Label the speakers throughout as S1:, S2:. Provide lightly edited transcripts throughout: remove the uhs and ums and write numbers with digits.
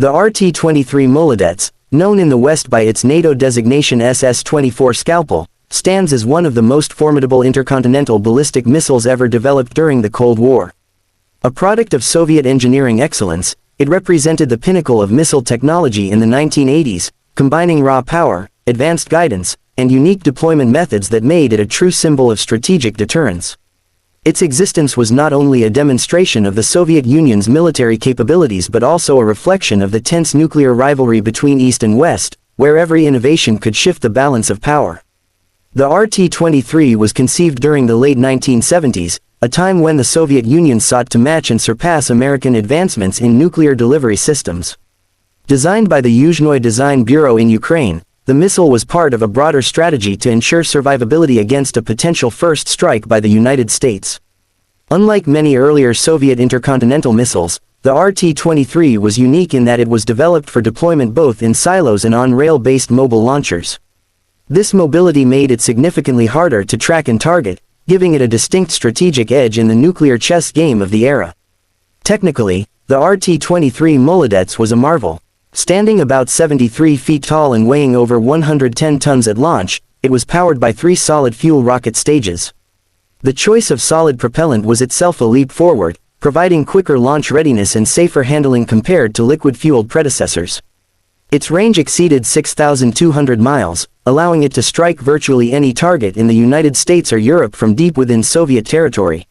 S1: The RT-23 Molodets, known in the West by its NATO designation SS-24 Scalpel, stands as one of the most formidable intercontinental ballistic missiles ever developed during the Cold War. A product of Soviet engineering excellence, it represented the pinnacle of missile technology in the 1980s, combining raw power, advanced guidance, and unique deployment methods that made it a true symbol of strategic deterrence. Its existence was not only a demonstration of the Soviet Union's military capabilities but also a reflection of the tense nuclear rivalry between East and West, where every innovation could shift the balance of power. The RT-23 was conceived during the late 1970s, a time when the Soviet Union sought to match and surpass American advancements in nuclear delivery systems. Designed by the Yuzhnoye Design Bureau in Ukraine, the missile was part of a broader strategy to ensure survivability against a potential first strike by the United States. Unlike many earlier Soviet intercontinental missiles, the RT-23 was unique in that it was developed for deployment both in silos and on rail-based mobile launchers. This mobility made it significantly harder to track and target, giving it a distinct strategic edge in the nuclear chess game of the era. Technically, the RT-23 Molodets was a marvel. Standing about 73 feet tall and weighing over 110 tons at launch, it was powered by 3 solid fuel rocket stages. The choice of solid propellant was itself a leap forward, providing quicker launch readiness and safer handling compared to liquid-fueled predecessors. Its range exceeded 6,200 miles, allowing it to strike virtually any target in the United States or Europe from deep within Soviet territory.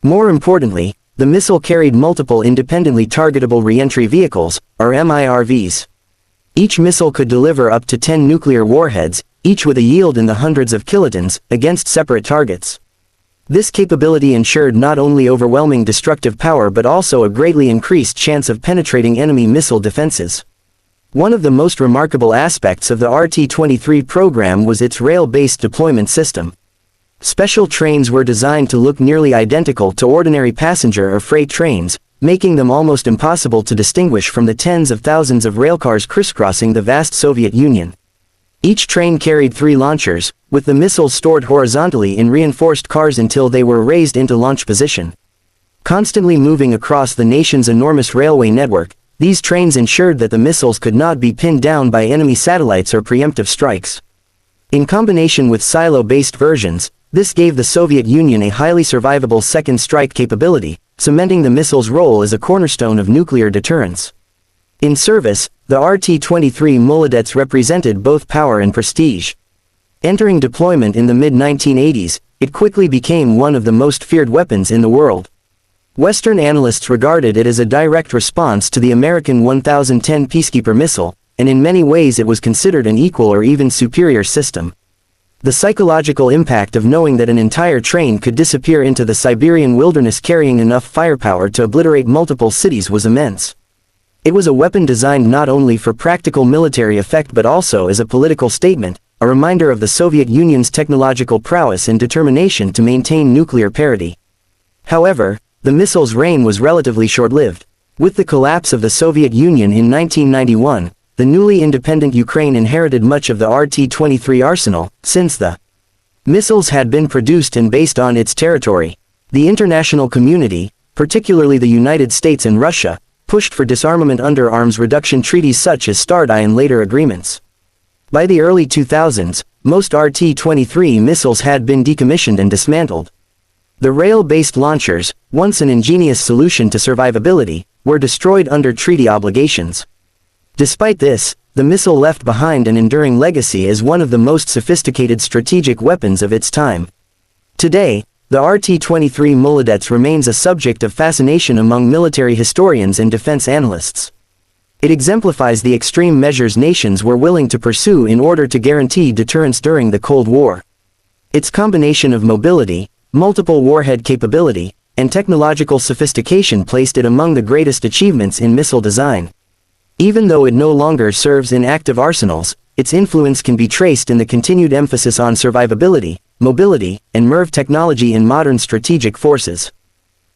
S1: More importantly, the missile carried multiple independently targetable reentry vehicles, or MIRVs. Each missile could deliver up to 10 nuclear warheads, each with a yield in the hundreds of kilotons, against separate targets. This capability ensured not only overwhelming destructive power but also a greatly increased chance of penetrating enemy missile defenses. One of the most remarkable aspects of the RT-23 program was its rail-based deployment system. Special trains were designed to look nearly identical to ordinary passenger or freight trains, making them almost impossible to distinguish from the tens of thousands of railcars crisscrossing the vast Soviet Union. Each train carried 3 launchers, with the missiles stored horizontally in reinforced cars until they were raised into launch position. Constantly moving across the nation's enormous railway network, these trains ensured that the missiles could not be pinned down by enemy satellites or preemptive strikes. In combination with silo-based versions, this gave the Soviet Union a highly survivable second strike capability, cementing the missile's role as a cornerstone of nuclear deterrence. In service, the RT-23 Molodets represented both power and prestige. Entering deployment in the mid-1980s, it quickly became one of the most feared weapons in the world. Western analysts regarded it as a direct response to the American 1010 Peacekeeper missile, and in many ways it was considered an equal or even superior system. The psychological impact of knowing that an entire train could disappear into the Siberian wilderness carrying enough firepower to obliterate multiple cities was immense. It was a weapon designed not only for practical military effect but also as a political statement, a reminder of the Soviet Union's technological prowess and determination to maintain nuclear parity. However, the missile's reign was relatively short-lived. With the collapse of the Soviet Union in 1991, the newly independent Ukraine inherited much of the RT-23 arsenal, since the missiles had been produced and based on its territory. The international community, particularly the United States and Russia, pushed for disarmament under arms reduction treaties such as START I and later agreements. By the early 2000s, most RT-23 missiles had been decommissioned and dismantled. The rail-based launchers, once an ingenious solution to survivability, were destroyed under treaty obligations. Despite this, the missile left behind an enduring legacy as one of the most sophisticated strategic weapons of its time. Today, the RT-23 Molodets remains a subject of fascination among military historians and defense analysts. It exemplifies the extreme measures nations were willing to pursue in order to guarantee deterrence during the Cold War. Its combination of mobility, multiple warhead capability, and technological sophistication placed it among the greatest achievements in missile design. Even though it no longer serves in active arsenals, its influence can be traced in the continued emphasis on survivability, mobility, and MIRV technology in modern strategic forces.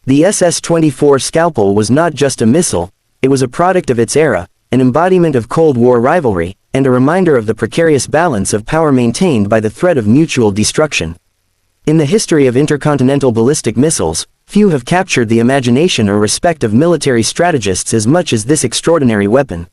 S1: The SS-24 Scalpel was not just a missile, it was a product of its era, an embodiment of Cold War rivalry, and a reminder of the precarious balance of power maintained by the threat of mutual destruction. In the history of intercontinental ballistic missiles, Few have captured the imagination or respect of military strategists as much as this extraordinary weapon.